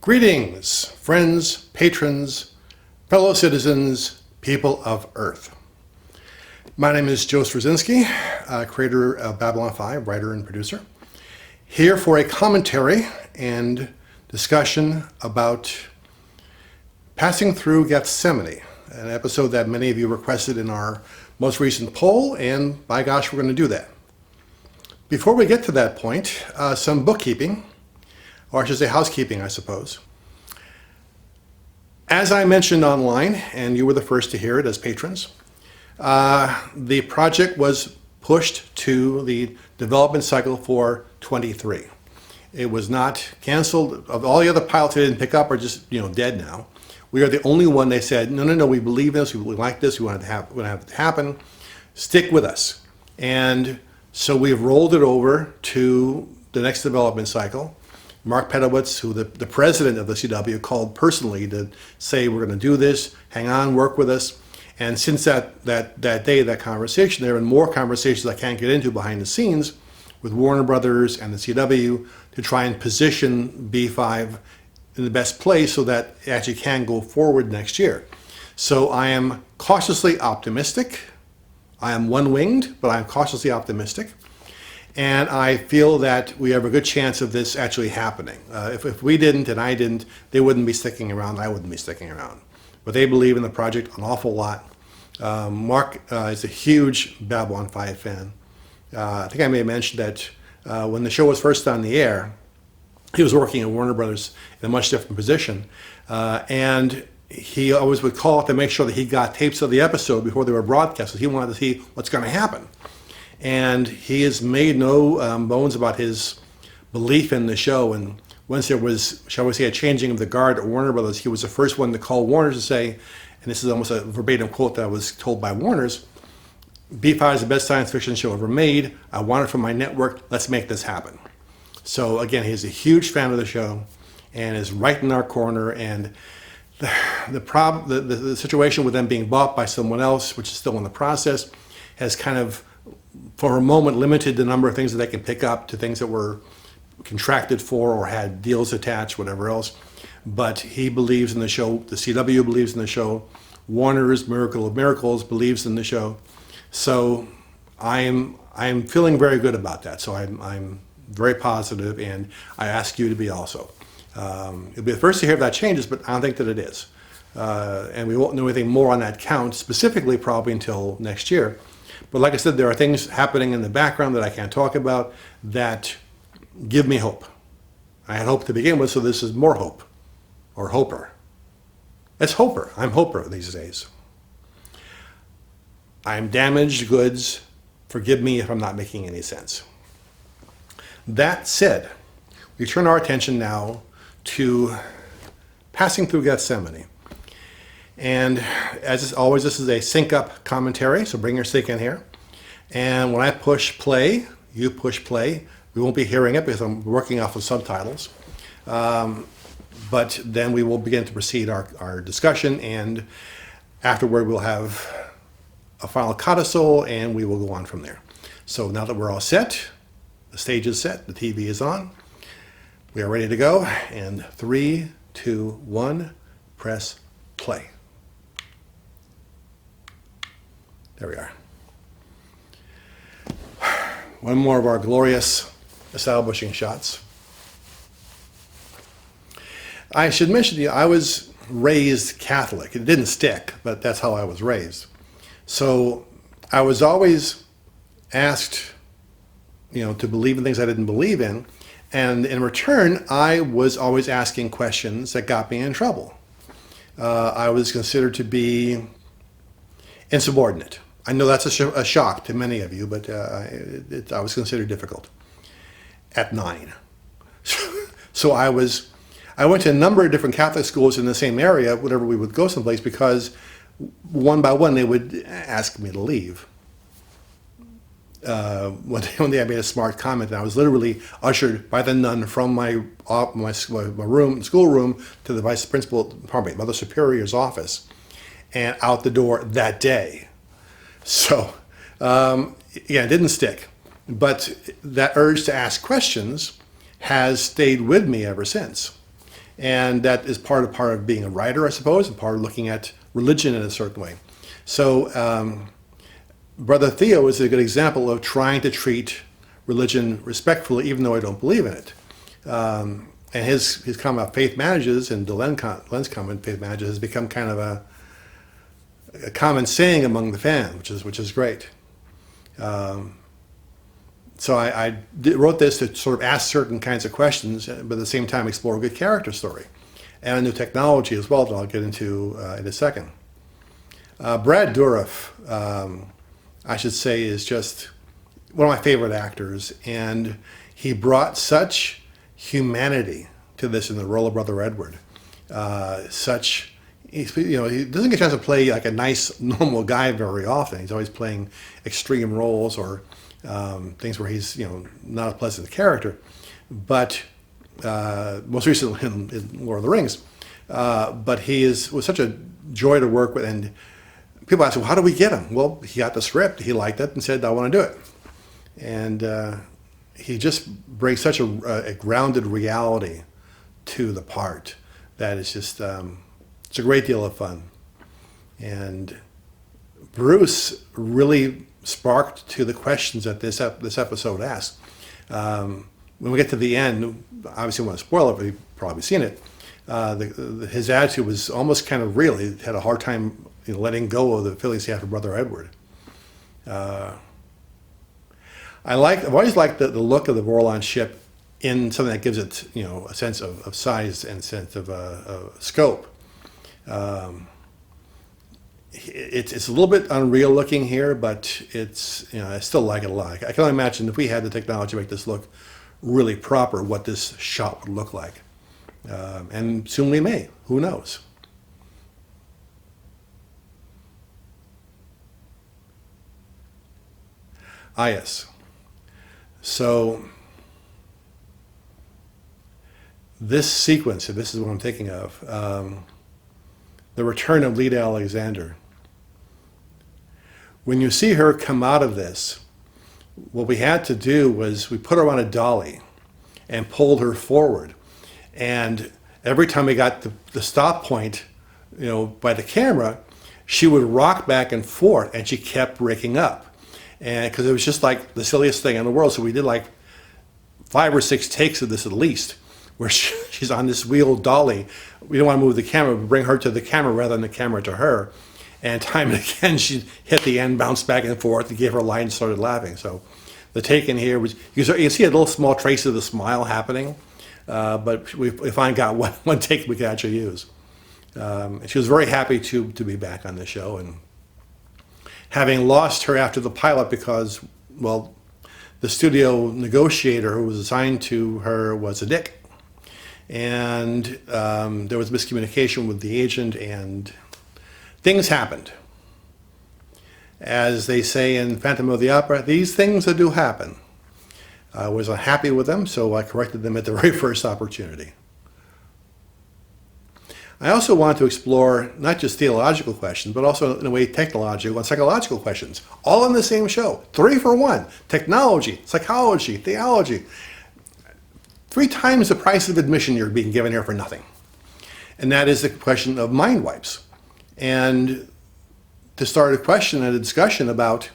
Greetings, friends, patrons, fellow citizens, people of Earth. My name is Joe Straczynski, creator of Babylon 5, writer and producer, here for a commentary and discussion about passing through Gethsemane, an episode that many of you requested in our most recent poll, and by gosh, we're going to do that. Before we get to that point, some bookkeeping, or I should say housekeeping, I suppose. As I mentioned online, and you were the first to hear it as patrons, the project was pushed to the development cycle for 23. It was not canceled. Of all the other pilots they didn't pick up are just dead now. We are the only one they said, no, we believe this, we like this, we want to have it to happen. Stick with us. And so we've rolled it over to the next development cycle. Mark Pedowitz, who the president of the CW, called personally to say, we're going to do this, hang on, work with us. And since that day, that conversation, there have been more conversations I can't get into behind the scenes with Warner Brothers and the CW to try and position B5 in the best place so that it actually can go forward next year. So I am cautiously optimistic. I am one-winged, but I'm cautiously optimistic. And I feel that we have a good chance of this actually happening. If we didn't and I didn't, they wouldn't be sticking around, I wouldn't be sticking around. But they believe in the project an awful lot. Mark is a huge Babylon 5 fan. I think I may have mentioned that when the show was first on the air, he was working at Warner Brothers in a much different position. And he always would call up to make sure that he got tapes of the episode before they were broadcast, because he wanted to see what's going to happen. And he has made no bones about his belief in the show. And once there was, shall we say, a changing of the guard at Warner Brothers, he was the first one to call Warner's to say, and this is almost a verbatim quote that I was told by Warner's, B5 is the best science fiction show ever made. I want it for my network. Let's make this happen. So again, he's a huge fan of the show and is right in our corner. And the situation with them being bought by someone else, which is still in the process, has kind of, for a moment, limited the number of things that they can pick up to things that were contracted for or had deals attached, whatever else. But he believes in the show. The CW believes in the show. Warner's Miracle of Miracles believes in the show. So I'm feeling very good about that. So I'm very positive, and I ask you to be also. You'll be the first to hear if that changes, but I don't think that it is. And we won't know anything more on that count specifically probably until next year. But like I said, there are things happening in the background that I can't talk about that give me hope. I had hope to begin with, so this is more hope, or hoper. It's hoper. I'm hoper these days. I'm damaged goods. Forgive me if I'm not making any sense. That said, we turn our attention now to passing through Gethsemane. And as always, this is a sync-up commentary, so bring your sync in here. And when I push play, you push play. We won't be hearing it because I'm working off of subtitles. But then we will begin to proceed our discussion, and afterward we'll have a final codicil, and we will go on from there. So now that we're all set, the stage is set, the TV is on, we are ready to go, and 3, 2, 1, press play. There we are. One more of our glorious establishing shots. I should mention to you, I was raised Catholic. It didn't stick, but that's how I was raised. So I was always asked, to believe in things I didn't believe in. And in return, I was always asking questions that got me in trouble. I was considered to be insubordinate. I know that's a shock to many of you, but I was considered difficult at 9. So I went to a number of different Catholic schools in the same area whenever we would go someplace, because one by one they would ask me to leave. One day I made a smart comment, and I was literally ushered by the nun from my schoolroom to the Mother Superior's office, and out the door that day. So, it didn't stick. But that urge to ask questions has stayed with me ever since. And that is part of being a writer, I suppose, and part of looking at religion in a certain way. So Brother Theo is a good example of trying to treat religion respectfully, even though I don't believe in it. And his comment about faith manages, and Len's comment, faith manages, has become kind of a common saying among the fans, which is great. So I wrote this to sort of ask certain kinds of questions, but at the same time explore a good character story and a new technology as well that I'll get into in a second. Brad Dourif, I should say, is just one of my favorite actors, and he brought such humanity to this in the role of Brother Edward. He doesn't get a chance to play like a nice, normal guy very often. He's always playing extreme roles or things where he's, not a pleasant character. But most recently in Lord of the Rings. But was such a joy to work with. And people ask, well, how do we get him? Well, he got the script, he liked it, and said, I want to do it. And he just brings such a grounded reality to the part that is just, it's a great deal of fun. And Bruce really sparked to the questions that this episode asked. When we get to the end, obviously I want to spoil it, but you've probably seen it. His attitude was almost kind of real. He had a hard time letting go of the feelings he had for Brother Edward. I've always liked the look of the Vorlon ship in something that gives it, a sense of size and sense of scope. It's a little bit unreal looking here, but it's, I still like it a lot. I can only imagine if we had the technology to make this look really proper, what this shot would look like. And soon we may, who knows? Yes. So this sequence, if this is what I'm thinking of, the return of Leda Alexander. When you see her come out of this, what we had to do was we put her on a dolly and pulled her forward. And every time we got the stop point, by the camera, she would rock back and forth, and she kept breaking up. And because it was just like the silliest thing in the world. So we did like 5 or 6 takes of this at least, where she's on this wheeled dolly. We don't want to move the camera, but bring her to the camera rather than the camera to her. And time and again, she hit the end, bounced back and forth, and gave her a line and started laughing. So the take in here was, you can see a little small trace of the smile happening, but we finally got one take we could actually use. And she was very happy to be back on the show. And having lost her after the pilot because, well, the studio negotiator who was assigned to her was a dick. And there was miscommunication with the agent, and things happened. As they say in Phantom of the Opera, these things that do happen. I was unhappy with them, so I corrected them at the very first opportunity. I also want to explore not just theological questions, but also in a way technological and psychological questions, all in the same show. 3 for 1, technology, psychology, theology. 3 times the price of admission you're being given here for nothing. And that is the question of mind wipes. And to start a question and a discussion about,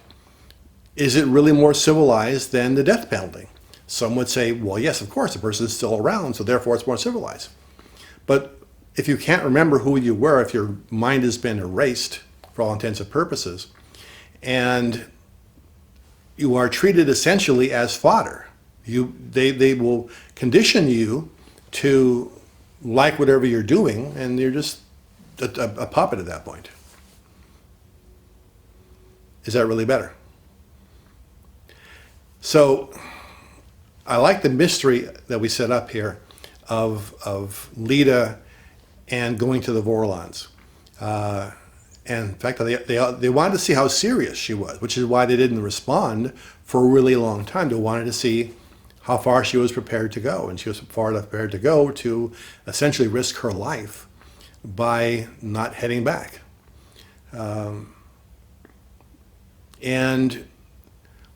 is it really more civilized than the death penalty? Some would say, well, yes, of course, the person is still around, so therefore it's more civilized. But if you can't remember who you were, if your mind has been erased for all intents and purposes, and you are treated essentially as fodder, they will condition you to like whatever you're doing, and you're just a puppet at that point. Is that really better? So I like the mystery that we set up here of Leda and going to the Vorlons. And in fact, they wanted to see how serious she was, which is why they didn't respond for a really long time. They wanted to see how far she was prepared to go. And she was far enough prepared to go to essentially risk her life by not heading back. And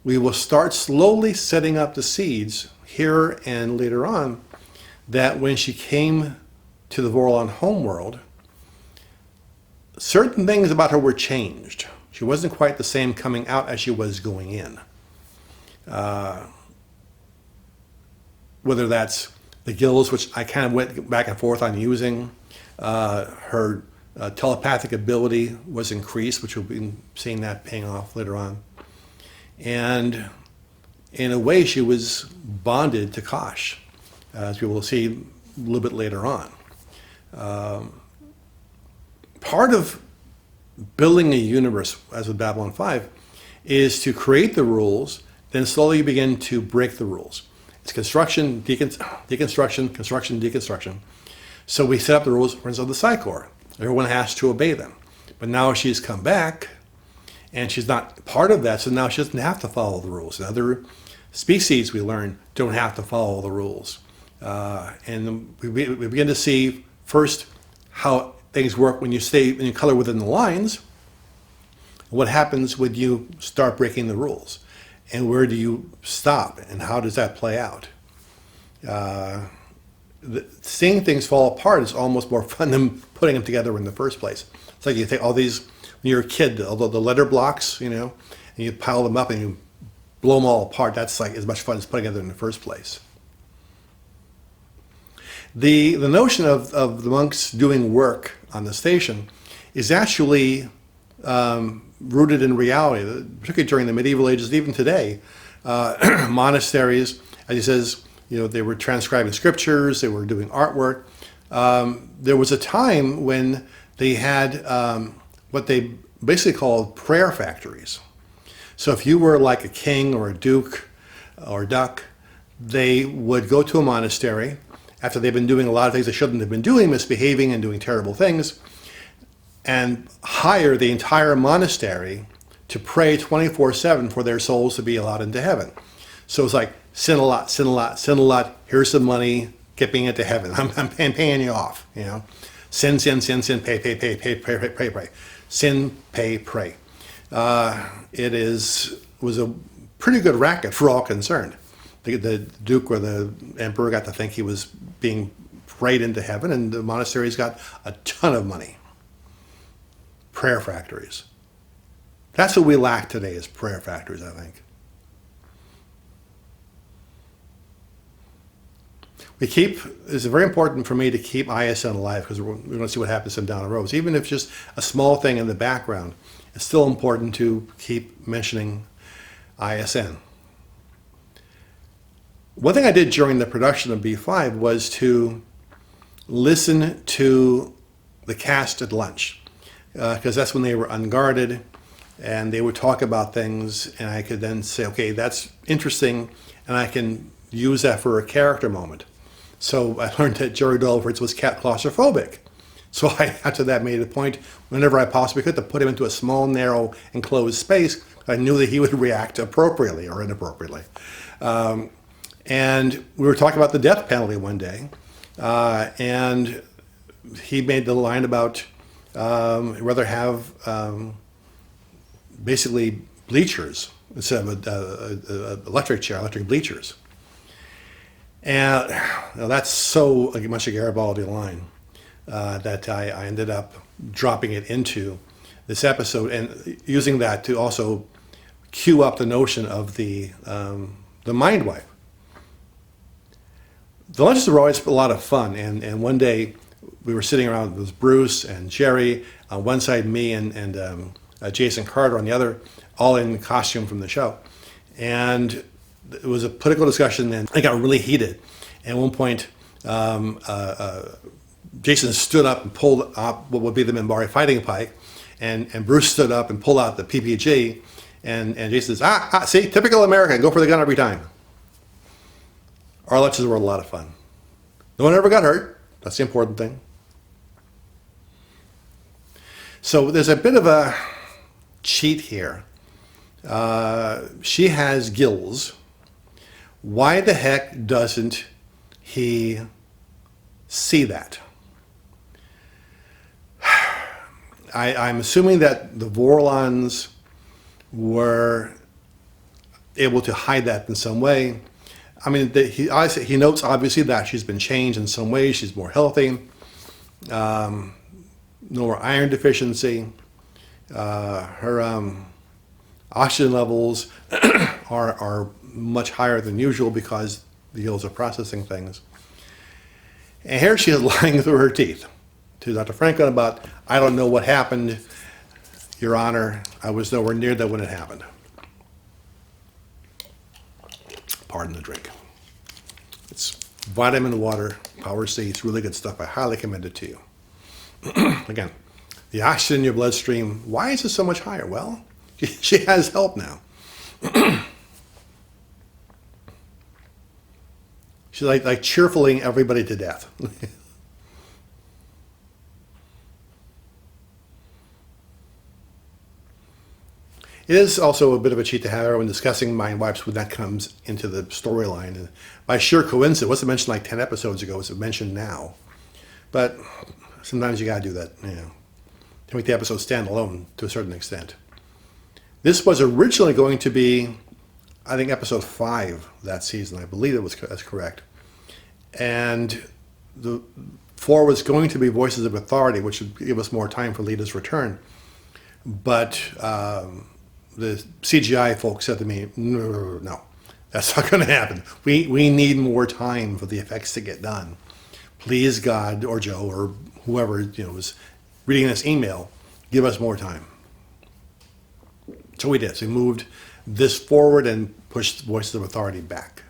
we will start slowly setting up the seeds here and later on that when she came to the Vorlon homeworld, certain things about her were changed. She wasn't quite the same coming out as she was going in. Whether that's the gills, which I kind of went back and forth on using, her telepathic ability was increased, which we'll be seeing that paying off later on. And in a way, she was bonded to Kosh, as we will see a little bit later on. Part of building a universe, as with Babylon 5, is to create the rules, then slowly begin to break the rules. It's construction, deconstruction, construction, deconstruction. So we set up the rules, for instance, of the Psychor. Everyone has to obey them. But now she's come back, and she's not part of that, so now she doesn't have to follow the rules. And other species, we learn, don't have to follow the rules. And we begin to see first how things work when you color within the lines. What happens when you start breaking the rules? And where do you stop? And how does that play out? Seeing things fall apart is almost more fun than putting them together in the first place. It's like you take all these, when you're a kid, all the letter blocks, and you pile them up and you blow them all apart. That's like as much fun as putting them together in the first place. The notion of the monks doing work on the station is actually rooted in reality, particularly during the medieval ages, even today. Monasteries, as he says, they were transcribing scriptures, they were doing artwork. There was a time when they had what they basically called prayer factories. So if you were like a king or a duke or duck, they would go to a monastery after they've been doing a lot of things they shouldn't have been doing, misbehaving and doing terrible things, and hire the entire monastery to pray 24/7 for their souls to be allowed into heaven. So it's like, sin a lot, sin a lot, sin a lot, here's some money, get me into heaven. I'm paying you off, Sin, sin, sin, sin, pay, pay, pay, pay, pray, pray, pray, pray. Sin, pay, pray. It was a pretty good racket for all concerned. The Duke or the Emperor got to think he was being prayed into heaven, and the monasteries got a ton of money. Prayer factories. That's what we lack today, is prayer factories, I think. It's very important for me to keep ISN alive, because we're going to see what happens to them down the road. So even if it's just a small thing in the background, it's still important to keep mentioning ISN. One thing I did during the production of B5 was to listen to the cast at lunch, because that's when they were unguarded and they would talk about things, and I could then say, okay, that's interesting, and I can use that for a character moment. So I learned that Jerry Dolford's was claustrophobic. So I, after that, made a point, whenever I possibly could, to put him into a small, narrow, enclosed space. I knew that he would react appropriately or inappropriately. And we were talking about the death penalty one day, and he made the line about he'd rather have basically bleachers instead of electric bleachers. And that's so much a Garibaldi line that I ended up dropping it into this episode and using that to also cue up the notion of the mind wipe. The lunches were always a lot of fun, and one day we were sitting around with Bruce and Jerry on one side, me and Jason Carter on the other, all in costume from the show. And it was a political discussion, and it got really heated. And at one point, Jason stood up and pulled up what would be the Minbari fighting pike, and Bruce stood up and pulled out the PPG, and Jason says, see, typical American, go for the gun every time. Our lunches were a lot of fun. No one ever got hurt. That's the important thing. So there's a bit of a cheat here. She has gills. Why the heck doesn't he see that? I'm assuming that the Vorlons were able to hide that in some way. I mean, he notes obviously that she's been changed in some way. She's more healthy. no more iron deficiency. Her oxygen levels are much higher than usual because the gills are processing things. And here she is lying through her teeth to Dr. Franklin about, I don't know what happened, Your Honor. I was nowhere near that when it happened. Pardon the drink. It's vitamin water, Power C. It's really good stuff. I highly commend it to you. Again, the oxygen in your bloodstream, why is it so much higher? Well, she has help now. She's like cheerfuling everybody to death. It is also a bit of a cheat to have everyone discussing mind wipes when that comes into the storyline. And by sheer coincidence, it wasn't mentioned like 10 episodes ago. It's mentioned now. But sometimes you got to do that, to make the episode stand alone to a certain extent. This was originally going to be, I think, episode 5 that season. I believe that's correct. And the 4 was going to be Voices of Authority, which would give us more time for Lita's return. But the CGI folks said to me, no, that's not going to happen. We need more time for the effects to get done. Please, God, or Joe, or whoever was reading this email, give us more time. So we did. So we moved this forward and pushed Voices of Authority back.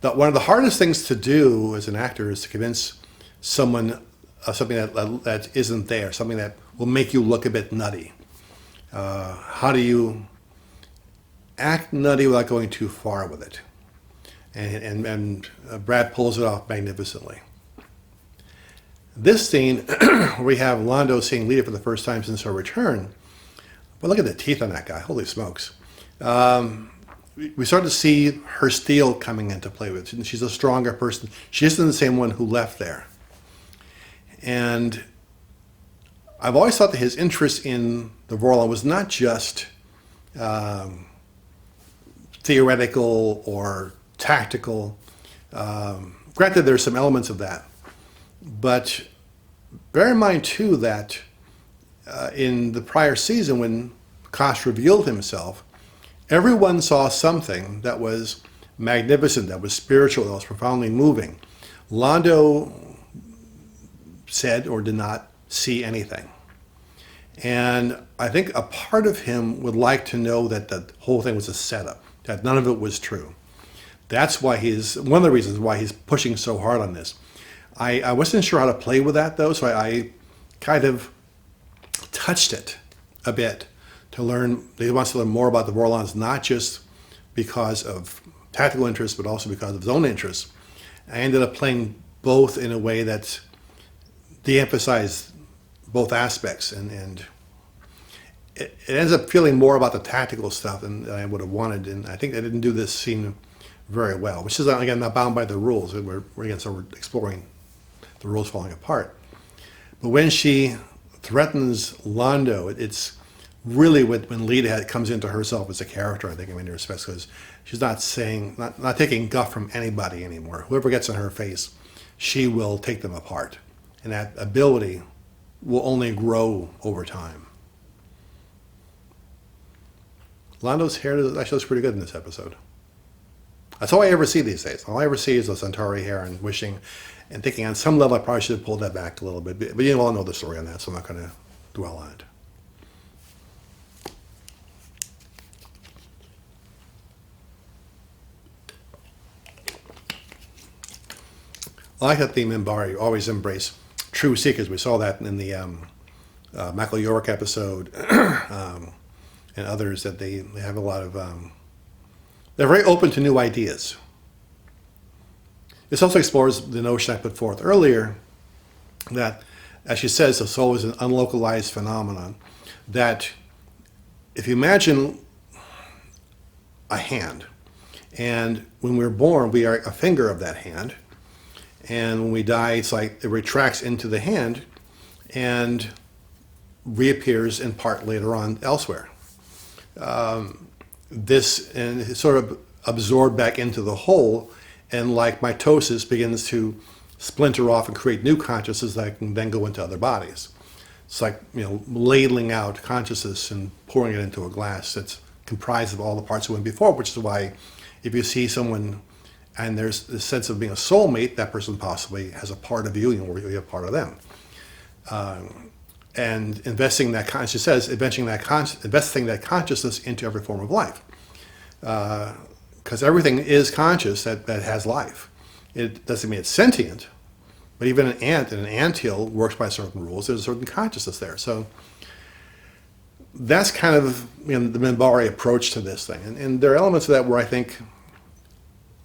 Now, one of the hardest things to do as an actor is to convince someone of something that isn't there, something that will make you look a bit nutty. How do you act nutty without going too far with it? And Brad pulls it off magnificently. This scene, where we have Londo seeing Lita for the first time since her return, but look at the teeth on that guy, holy smokes. We start to see her steel coming into play with. She's a stronger person. She isn't the same one who left there. And I've always thought that his interest in the Vorlon was not just theoretical or tactical. Granted, there's some elements of that. But bear in mind, too, that in the prior season, when Kosh revealed himself, everyone saw something that was magnificent, that was spiritual, that was profoundly moving. Londo said or did not see anything. And I think a part of him would like to know that the whole thing was a setup, that none of it was true. That's why one of the reasons why he's pushing so hard on this. I wasn't sure how to play with that, though, so I kind of touched it a bit to learn. He wants to learn more about the Vorlons, not just because of tactical interest, but also because of his own interests. I ended up playing both in a way that de-emphasized both aspects, and it ends up feeling more about the tactical stuff than I would have wanted, and I think I didn't do this scene very well, which is, again, not bound by the rules. We're exploring the rules falling apart. But when she threatens Londo, it's really when Lita comes into herself as a character, I think, in many respects, because she's not taking guff from anybody anymore. Whoever gets in her face, she will take them apart. And that ability will only grow over time. Londo's hair actually looks pretty good in this episode. That's all I ever see these days. All I ever see is the Centauri hair, and wishing and thinking on some level I probably should have pulled that back a little bit. But you all know the story on that, so I'm not going to dwell on it. I like that the Minbari always embrace true seekers. We saw that in the Michael York episode and others, that they have a lot of... they're very open to new ideas. This also explores the notion I put forth earlier that, as she says, the soul is an unlocalized phenomenon, that if you imagine a hand, and when we're born, we are a finger of that hand, and when we die, it's like it retracts into the hand and reappears in part later on elsewhere. This and it's sort of absorbed back into the whole, and like mitosis begins to splinter off and create new consciousness that can then go into other bodies. It's like, ladling out consciousness and pouring it into a glass that's comprised of all the parts that went before, which is why if you see someone and there's this sense of being a soulmate, that person possibly has a part of you, or you have part of them. And investing that investing that consciousness into every form of life. Because everything is conscious that has life. It doesn't mean it's sentient, but even an ant in an anthill works by certain rules. There's a certain consciousness there. So that's kind of the Minbari approach to this thing. And there are elements of that where I think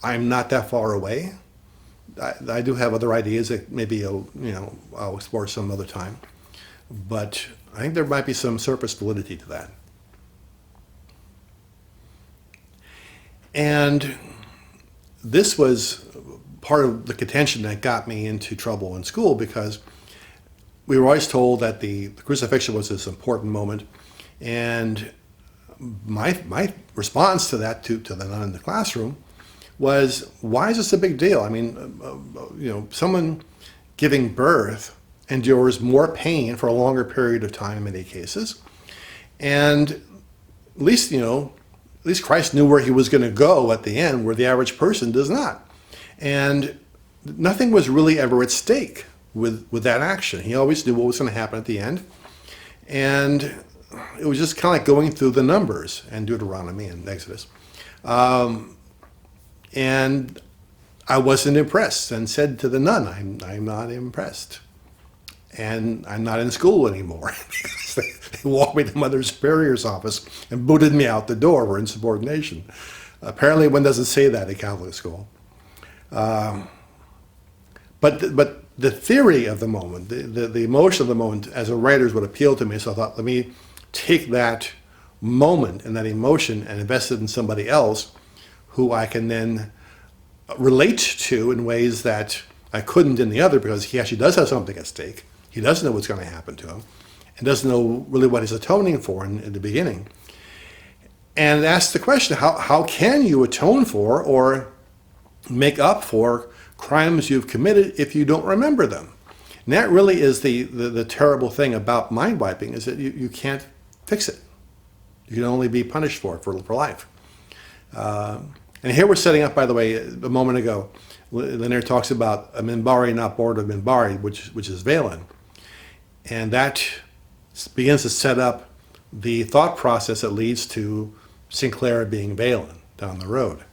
I'm not that far away. I do have other ideas that maybe I'll explore some other time. But I think there might be some surface validity to that. And this was part of the contention that got me into trouble in school, because we were always told that the crucifixion was this important moment. And my response to that, to the nun in the classroom, was, why is this a big deal? I mean, someone giving birth endures more pain for a longer period of time in many cases. And at least Christ knew where he was going to go at the end, where the average person does not. And nothing was really ever at stake with that action. He always knew what was going to happen at the end. And it was just kind of like going through the numbers and Deuteronomy and Exodus. And I wasn't impressed, and said to the nun, I'm not impressed. And I'm not in school anymore, because they walked me to Mother Superior's office and booted me out the door for insubordination. Apparently one doesn't say that in Catholic school. But the theory of the moment, the emotion of the moment as a writer is what appealed to me. So I thought, let me take that moment and that emotion and invest it in somebody else who I can then relate to in ways that I couldn't in the other, because he actually does have something at stake. He doesn't know what's going to happen to him, and doesn't know really what he's atoning for in the beginning. And ask the question, how can you atone for or make up for crimes you've committed if you don't remember them? And that really is the terrible thing about mind wiping, is that you can't fix it. You can only be punished for life. And here we're setting up, by the way, a moment ago, Lanier talks about a Minbari not born of Minbari, which is Valen. And that begins to set up the thought process that leads to Sinclair being Valen down the road.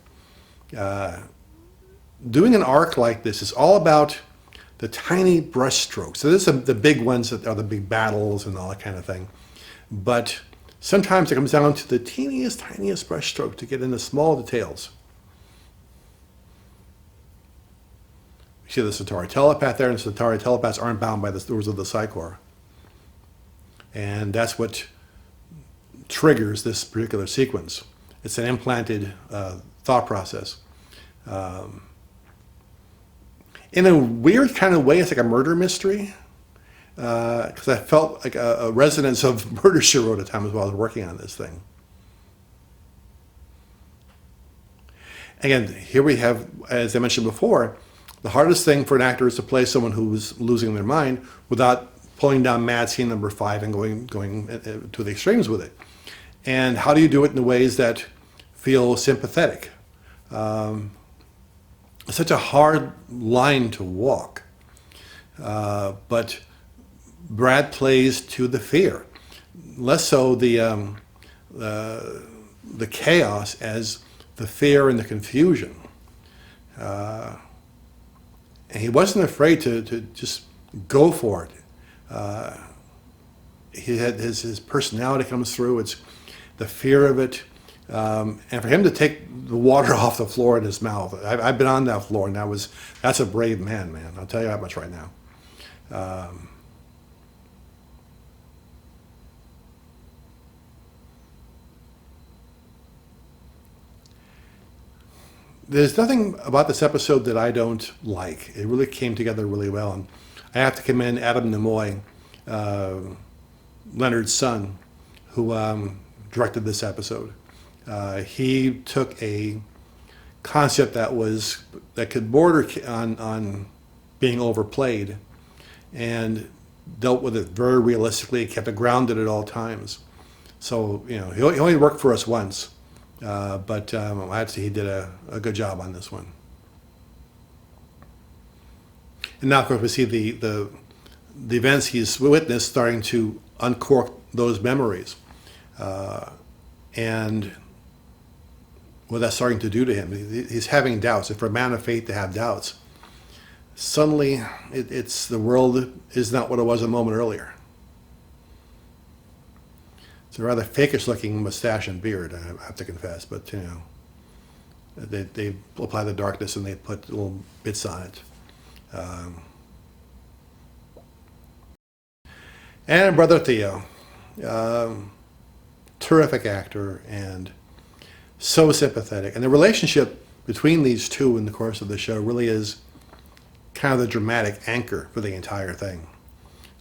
Doing an arc like this is all about the tiny brush strokes. So there's the big ones that are the big battles and all that kind of thing. But sometimes it comes down to the tiniest brush stroke to get into small details. You see the Centauri telepath there, and the Centauri telepaths aren't bound by the rules of the Psychor. And that's what triggers this particular sequence. It's an implanted thought process. In a weird kind of way, it's like a murder mystery, because I felt like a resonance of Murder, She Wrote at times while I was working on this thing. Again, here we have, as I mentioned before, the hardest thing for an actor is to play someone who's losing their mind without pulling down mad scene number 5 and going to the extremes with it. And how do you do it in ways that feel sympathetic? It's such a hard line to walk. But Brad plays to the fear, less so the chaos as the fear and the confusion. And he wasn't afraid to just go for it. He had his personality comes through. It's the fear of it, and for him to take the water off the floor in his mouth. I've been on that floor, and that's a brave man. I'll tell you that much right now. There's nothing about this episode that I don't like. It really came together really well, and I have to commend Adam Nimoy, Leonard's son, who directed this episode. He took a concept that could border on being overplayed, and dealt with it very realistically, kept it grounded at all times. So, you know, he only worked for us once, but I'd say he did a good job on this one. And now, of course, we see the events he's witnessed starting to uncork those memories. And what that's starting to do to him. He's having doubts. And for a man of faith to have doubts, suddenly it's the world is not what it was a moment earlier. It's a rather fakish looking mustache and beard, I have to confess, but you know, they apply the darkness and they put little bits on it. And Brother Theo, terrific actor and so sympathetic. And the relationship between these two in the course of the show really is kind of the dramatic anchor for the entire thing.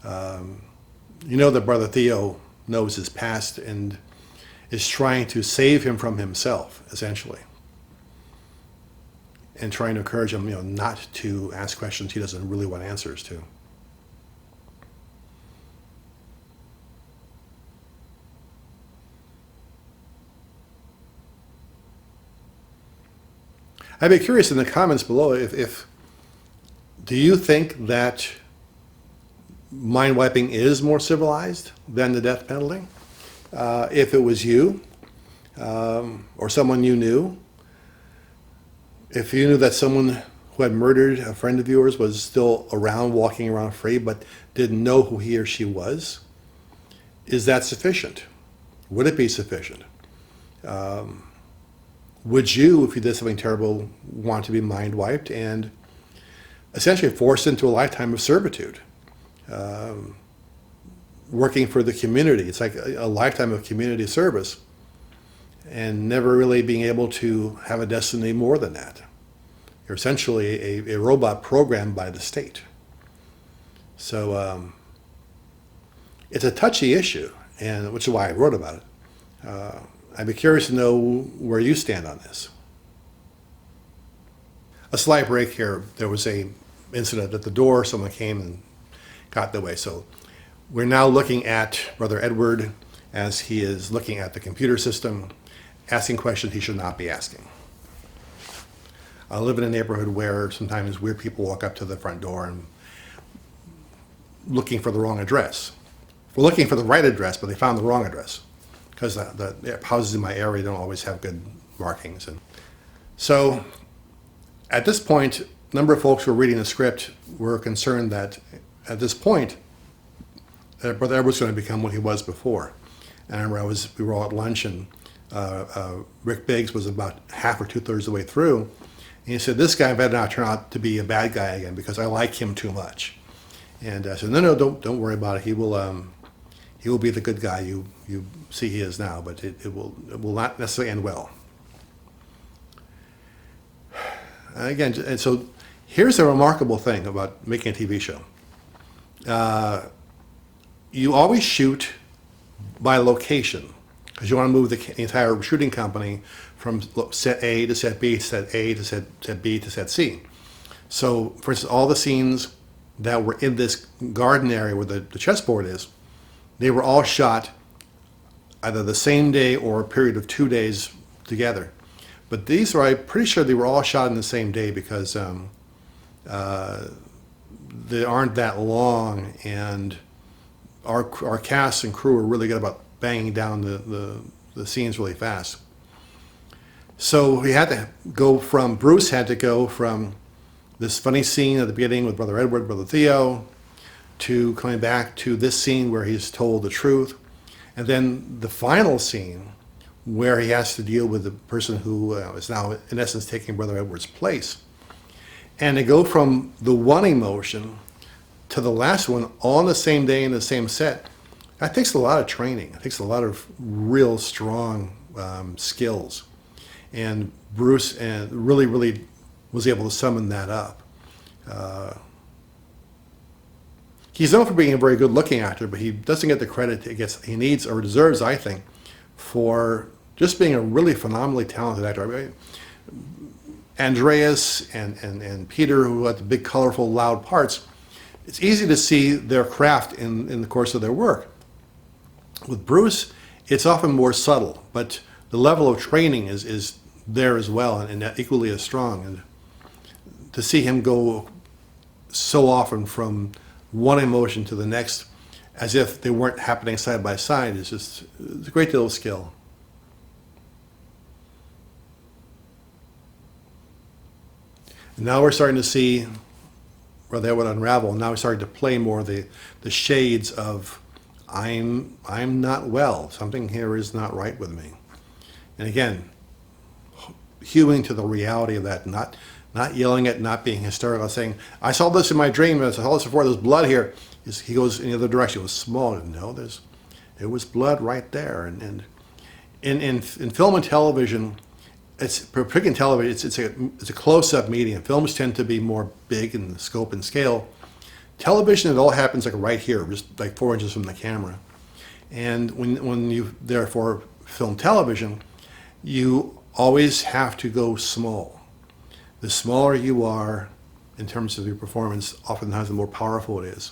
You know that Brother Theo knows his past and is trying to save him from himself, essentially. And trying to encourage him, you know, not to ask questions he doesn't really want answers to. I'd be curious in the comments below if do you think that mind wiping is more civilized than the death penalty? If it was you or someone you knew, if you knew that someone who had murdered a friend of yours was still around, walking around free, but didn't know who he or she was, is that sufficient? Would it be sufficient? Would you, if you did something terrible, want to be mind wiped and essentially forced into a lifetime of servitude? Working for the community. It's like a lifetime of community service and never really being able to have a destiny more than that. You're essentially a robot programmed by the state. So it's a touchy issue, and which is why I wrote about it. I'd be curious to know where you stand on this. A slight break here. There was a incident at the door. Someone came and got in the way. So we're now looking at Brother Edward as he is looking at the computer system, asking questions he should not be asking. I live in a neighborhood where sometimes weird people walk up to the front door and looking for the wrong address. We're looking for the right address, but they found the wrong address because the houses in my area don't always have good markings. And so at this point, a number of folks who were reading the script were concerned that at this point, Brother Edward's going to become what he was before. And I remember we were all at lunch, and Rick Biggs was about half or two-thirds of the way through. And he said, "This guy better not turn out to be a bad guy again because I like him too much." And I said, "No, don't worry about it. He will be the good guy you see he is now, but it will not necessarily end well." Again, and so here's the remarkable thing about making a TV show. You always shoot by location because you want to move the entire shooting company from set A to set B, set A to set B to set C. So, for instance, all the scenes that were in this garden area where the chessboard is, they were all shot either the same day or a period of 2 days together. But these are, I'm pretty sure they were all shot in the same day because they aren't that long, and our cast and crew are really good about banging down the scenes really fast. So we had to go from, Bruce had to go from this funny scene at the beginning with Brother Edward, Brother Theo, to coming back to this scene where he's told the truth. And then the final scene where he has to deal with the person who is now, in essence, taking Brother Edward's place. And to go from the one emotion to the last one all on the same day in the same set, that takes a lot of training. It takes a lot of real strong skills. And Bruce really was able to summon that up. He's known for being a very good-looking actor, but he doesn't get the credit he needs or deserves, I think, for just being a really phenomenally talented actor. I mean, Andreas and Peter, who had the big, colorful, loud parts, it's easy to see their craft in the course of their work. With Bruce, it's often more subtle, but the level of training is there as well, and equally as strong. And to see him go so often from one emotion to the next, as if they weren't happening side by side, it's a great deal of skill. And now we're starting to see where that would unravel. Now we're starting to play more the shades of I'm not well. Something here is not right with me. And again, hewing to the reality of that, not yelling at, not being hysterical, saying, I saw this in my dream, I saw this before, there's blood here. He goes in the other direction. It was small. No, there was blood right there. And in film and television, particularly in television, it's a close-up medium. Films tend to be more big in scope and scale. Television, it all happens like right here, just like 4 inches from the camera. And when you therefore film television, you always have to go small. The smaller you are in terms of your performance, oftentimes the more powerful it is.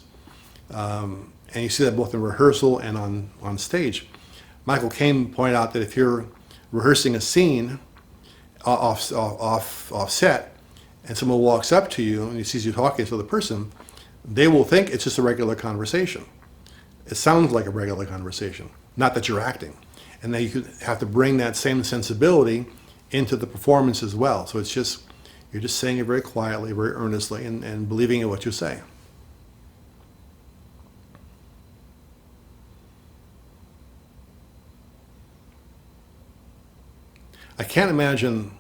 And you see that both in rehearsal and on stage. Michael Caine pointed out that if you're rehearsing a scene off set, and someone walks up to you and he sees you talking to the person, they will think it's just a regular conversation. It sounds like a regular conversation, not that you're acting. And then you have to bring that same sensibility into the performance as well. So it's just, you're just saying it very quietly, very earnestly, and believing in what you say. I can't imagine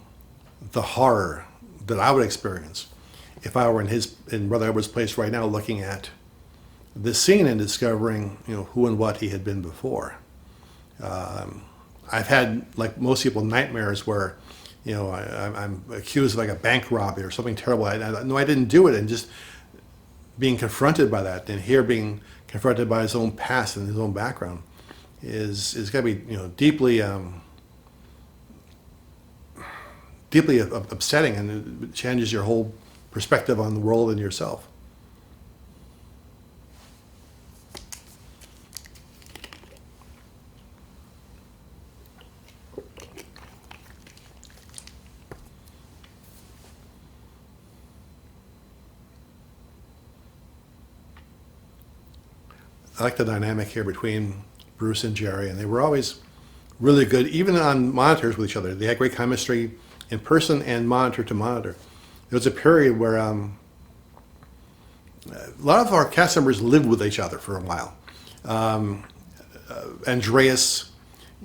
the horror that I would experience if I were in Brother Edward's place right now, looking at this scene and discovering, who and what he had been before. I've had, like most people, nightmares where, I'm accused of like a bank robbery or something terrible. I know I didn't do it, and just being confronted by that, and here being confronted by his own past and his own background is got to be, deeply upsetting, and it changes your whole perspective on the world and yourself. I like the dynamic here between Bruce and Jerry, and they were always really good, even on monitors with each other. They had great chemistry in person and monitor to monitor. There was a period where a lot of our cast members lived with each other for a while. Andreas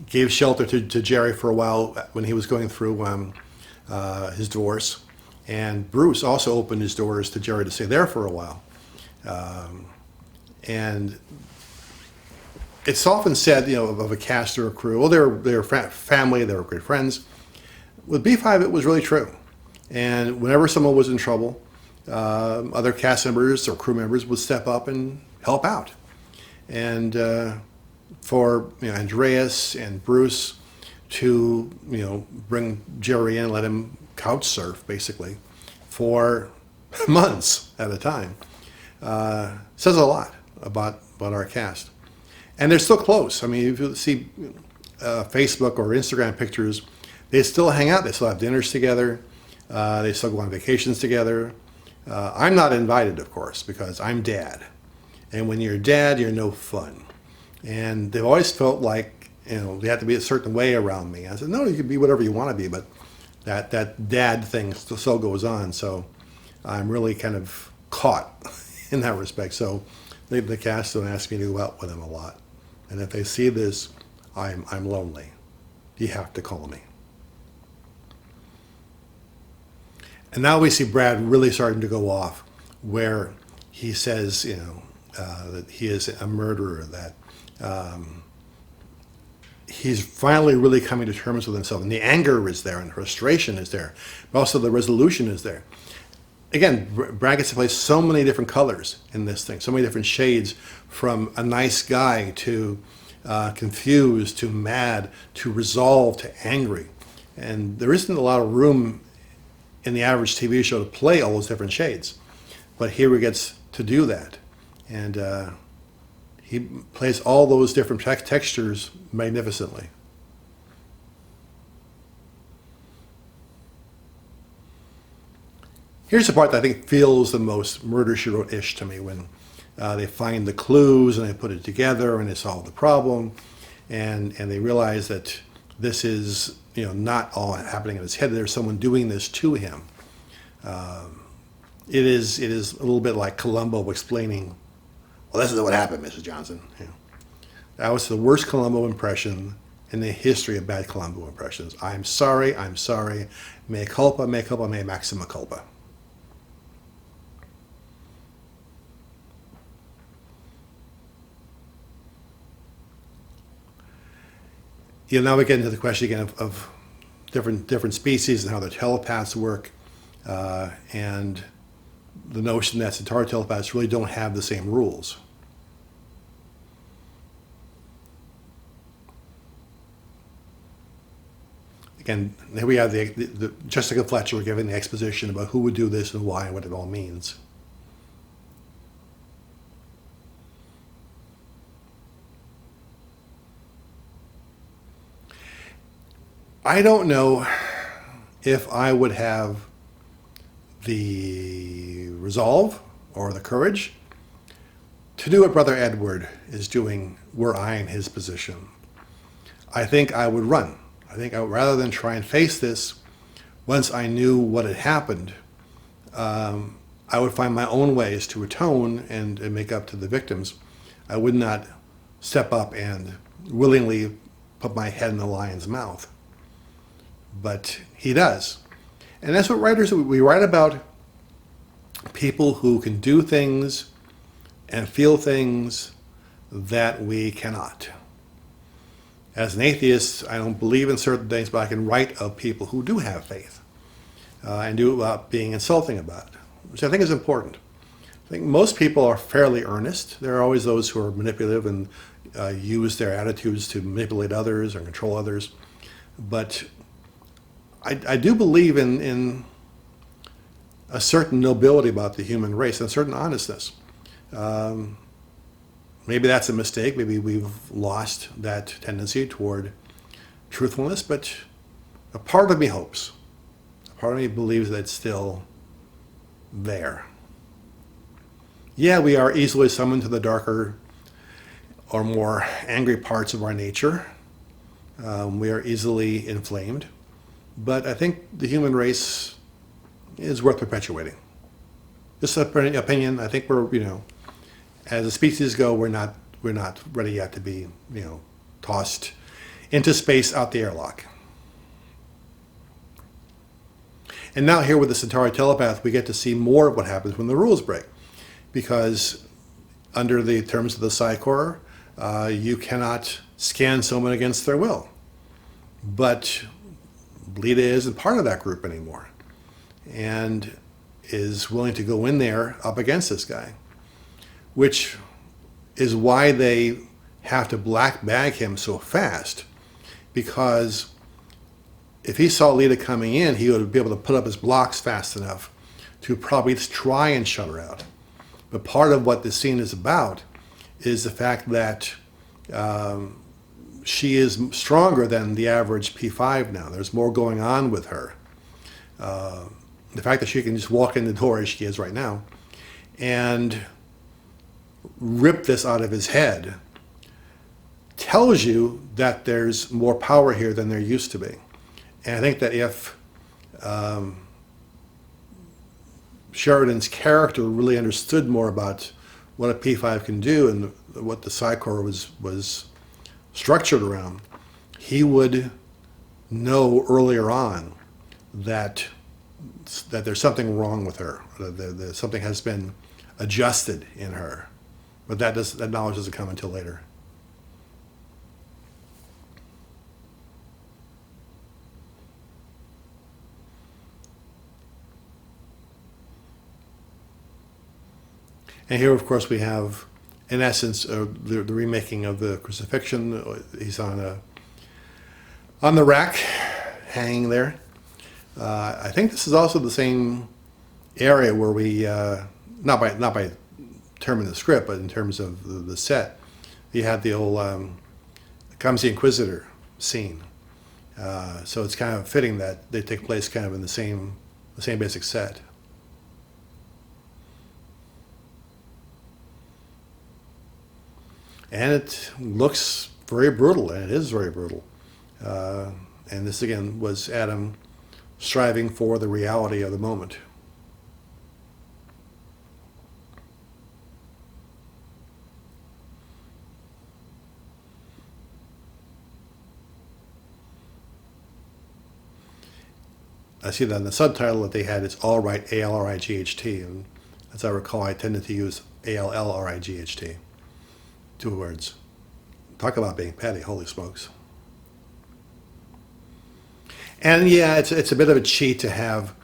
gave shelter to Jerry for a while when he was going through his divorce, and Bruce also opened his doors to Jerry to stay there for a while. And it's often said, of a cast or a crew, well, they were family, they were great friends. With B5, it was really true. And whenever someone was in trouble, other cast members or crew members would step up and help out. And for Andreas and Bruce to bring Jerry in and let him couch surf basically for months at a time says a lot about our cast. And they're still close. I mean, if you see Facebook or Instagram pictures, they still hang out. They still have dinners together. They still go on vacations together. I'm not invited, of course, because I'm dad. And when you're dad, you're no fun. And they've always felt like, they have to be a certain way around me. I said, no, you can be whatever you want to be, but that dad thing still goes on. So I'm really kind of caught in that respect. So the cast don't ask me to go out with them a lot. And if they see this, I'm lonely. You have to call me. And now we see Brad really starting to go off, where he says, that he is a murderer, that he's finally really coming to terms with himself. And the anger is there, and the frustration is there, but also the resolution is there. Again, Brad gets to play so many different colors in this thing, so many different shades, from a nice guy to confused to mad to resolved to angry. And there isn't a lot of room in the average TV show to play all those different shades. But here he gets to do that. And he plays all those different textures magnificently. Here's the part that I think feels the most Murder, She Wrote-ish to me, when they find the clues and they put it together and they solve the problem, and they realize that this is, you know, not all happening in his head. There's someone doing this to him. It is a little bit like Columbo explaining, well, this is what happened, Mrs. Johnson. You know, that was the worst Columbo impression in the history of bad Columbo impressions. I'm sorry, mea culpa, mea maxima culpa. You know, now we get into the question again of different species and how their telepaths work, and the notion that Centauri telepaths really don't have the same rules. Again, here we have the Jessica Fletcher giving the exposition about who would do this and why and what it all means. I don't know if I would have the resolve or the courage to do what Brother Edward is doing were I in his position. I think I would run. I think rather than try and face this, once I knew what had happened, I would find my own ways to atone and make up to the victims. I would not step up and willingly put my head in the lion's mouth. But he does. And that's what writers do. We write about people who can do things and feel things that we cannot. As an atheist, I don't believe in certain things, but I can write of people who do have faith and do it without being insulting about it, which I think is important. I think most people are fairly earnest. There are always those who are manipulative and use their attitudes to manipulate others or control others. But I do believe in a certain nobility about the human race and a certain honestness. Maybe that's a mistake. Maybe we've lost that tendency toward truthfulness, but a part of me hopes. A part of me believes that it's still there. Yeah, we are easily summoned to the darker or more angry parts of our nature. We are easily inflamed. But I think the human race is worth perpetuating. Just an opinion. I think we're, as a species go, we're not ready yet to be, tossed into space out the airlock. And now here with the Centauri telepath, we get to see more of what happens when the rules break, because under the terms of the Psychor, you cannot scan someone against their will. But Lita isn't part of that group anymore and is willing to go in there up against this guy, which is why they have to black bag him so fast, because if he saw Lita coming in, he would be able to put up his blocks fast enough to probably try and shut her out. But part of what this scene is about is the fact that she is stronger than the average P5 now. There's more going on with her. The fact that she can just walk in the door as she is right now and rip this out of his head tells you that there's more power here than there used to be. And I think that if Sheridan's character really understood more about what a P5 can do and what the Psychor was structured around, he would know earlier on that there's something wrong with her, that something has been adjusted in her. But that knowledge doesn't come until later. And here, of course, we have, in essence, the remaking of the crucifixion. He's on the rack, hanging there. I think this is also the same area where we, not by term in the script, but in terms of the set, you had the old comes the Inquisitor scene. So it's kind of fitting that they take place kind of in the same basic set. And it looks very brutal, and it is very brutal. And this again was Adam striving for the reality of the moment. I see that in the subtitle that they had, it's all right, A-L-R-I-G-H-T, and as I recall, I tended to use A-L-L-R-I-G-H-T. 2 words. Talk about being petty, holy smokes. And yeah, it's a bit of a cheat to have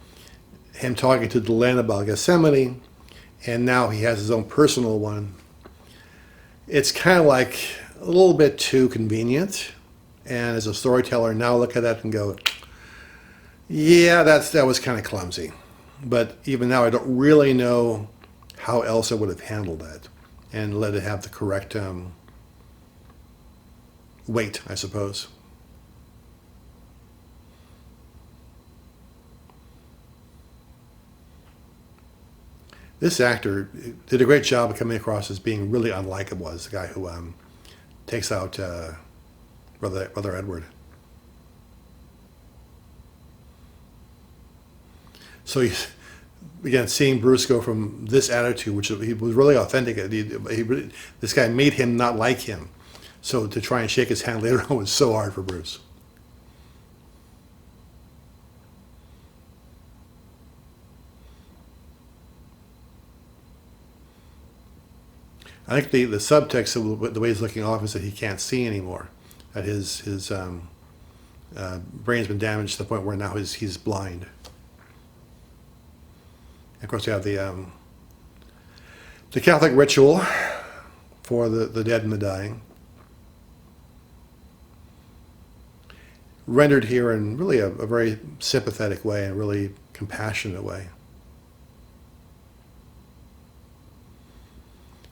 him talking to Delenn about Gethsemane, and now he has his own personal one. It's kind of like a little bit too convenient, and as a storyteller, now look at that and go, yeah, that was kind of clumsy. But even now, I don't really know how else I would have handled that and let it have the correct weight, I suppose. This actor did a great job of coming across as being really unlikable as the guy who takes out Brother Edward. So again, seeing Bruce go from this attitude, which he was really authentic, this guy made him not like him. So to try and shake his hand later on was so hard for Bruce. I think the subtext of the way he's looking off is that he can't see anymore. That his brain's been damaged to the point where now he's blind. Of course, you have the Catholic ritual for the dead and the dying, rendered here in really a very sympathetic way, a really compassionate way.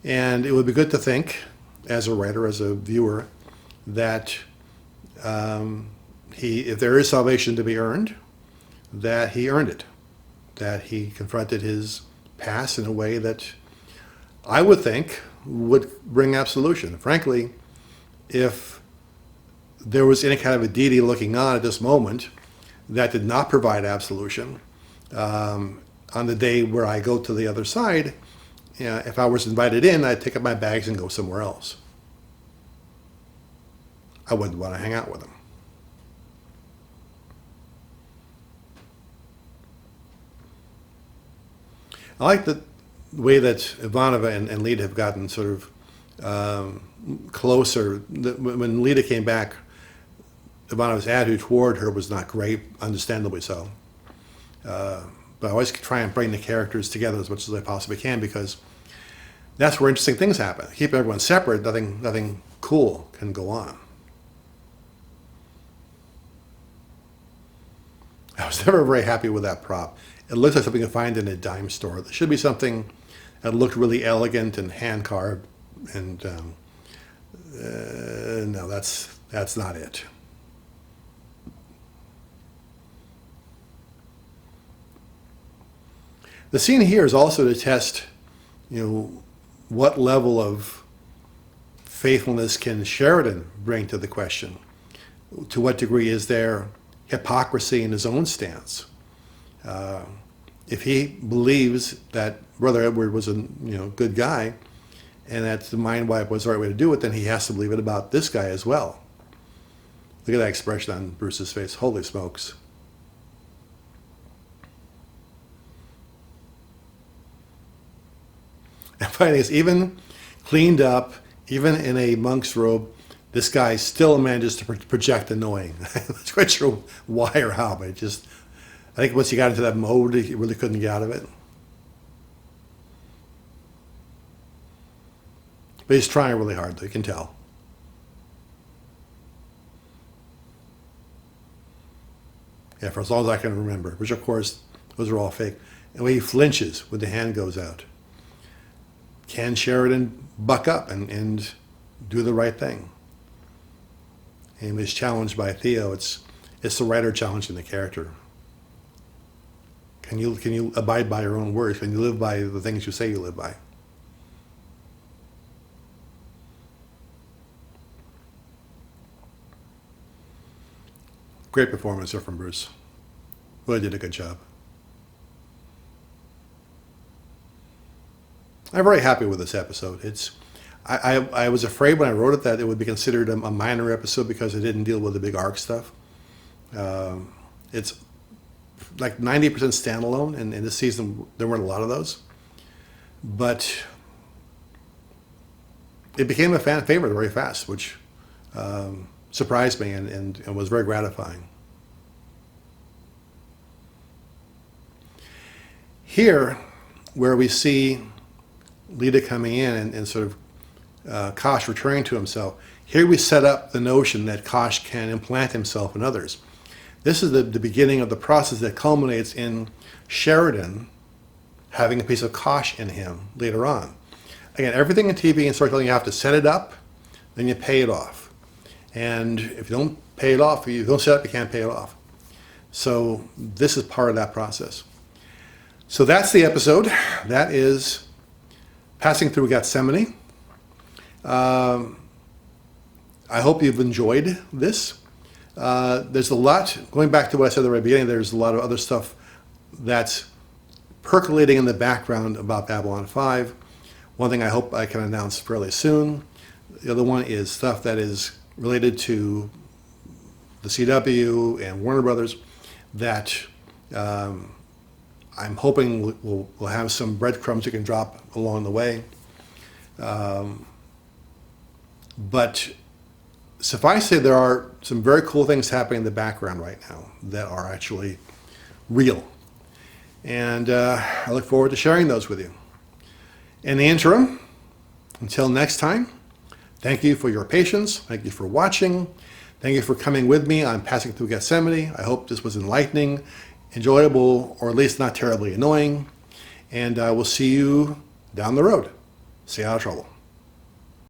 And it would be good to think, as a writer, as a viewer, that if there is salvation to be earned, that he earned it. That he confronted his past in a way that I would think would bring absolution. Frankly, if there was any kind of a deity looking on at this moment that did not provide absolution, on the day where I go to the other side, if I was invited in, I'd take up my bags and go somewhere else. I wouldn't want to hang out with him. I like the way that Ivanova and Lita have gotten sort of closer. When Lita came back, Ivanova's attitude toward her was not great, understandably so. But I always try and bring the characters together as much as I possibly can, because that's where interesting things happen. Keep everyone separate, nothing cool can go on. I was never very happy with that prop. It looks like something you find in a dime store. There should be something that looked really elegant and hand-carved, and no, that's not it. The scene here is also to test, what level of faithfulness can Sheridan bring to the question? To what degree is there hypocrisy in his own stance? If he believes that Brother Edward was a good guy, and that the mind wipe was the right way to do it, then he has to believe it about this guy as well. Look at that expression on Bruce's face. Holy smokes. And funny is, even cleaned up, even in a monk's robe, this guy still manages to project annoying. I'm not quite sure why or how, but I think once he got into that mode, he really couldn't get out of it. But he's trying really hard, though, you can tell. Yeah, for as long as I can remember, which of course, those are all fake. And when he flinches when the hand goes out. Can Sheridan buck up and do the right thing? And he was challenged by Theo. It's the writer challenging the character. Can you abide by your own words? Can you live by the things you say you live by? Great performance there from Bruce. Really did a good job. I'm very happy with this episode. I was afraid when I wrote it that it would be considered a minor episode because it didn't deal with the big arc stuff. It's like 90% standalone, and in this season there weren't a lot of those. But it became a fan favorite very fast, which surprised me and was very gratifying. Here, where we see Lita coming in and sort of Kosh returning to himself, here we set up the notion that Kosh can implant himself in others. This is the beginning of the process that culminates in Sheridan having a piece of Kosh in him later on. Again, everything in TV and storytelling, you have to set it up, then you pay it off. And if you don't pay it off, if you don't set it up, you can't pay it off. So this is part of that process. So that's the episode. That is Passing Through Gethsemane. I hope you've enjoyed this. There's a lot, going back to what I said at the very beginning, there's a lot of other stuff that's percolating in the background about Babylon 5. One thing I hope I can announce fairly soon. The other one is stuff that is related to the CW and Warner Brothers that I'm hoping we'll have some breadcrumbs you can drop along the way. But suffice to say, there are some very cool things happening in the background right now that are actually real. And I look forward to sharing those with you. In the interim, until next time, thank you for your patience. Thank you for watching. Thank you for coming with me on Passing Through Gethsemane. I hope this was enlightening, enjoyable, or at least not terribly annoying. And we'll see you down the road. Stay out of trouble.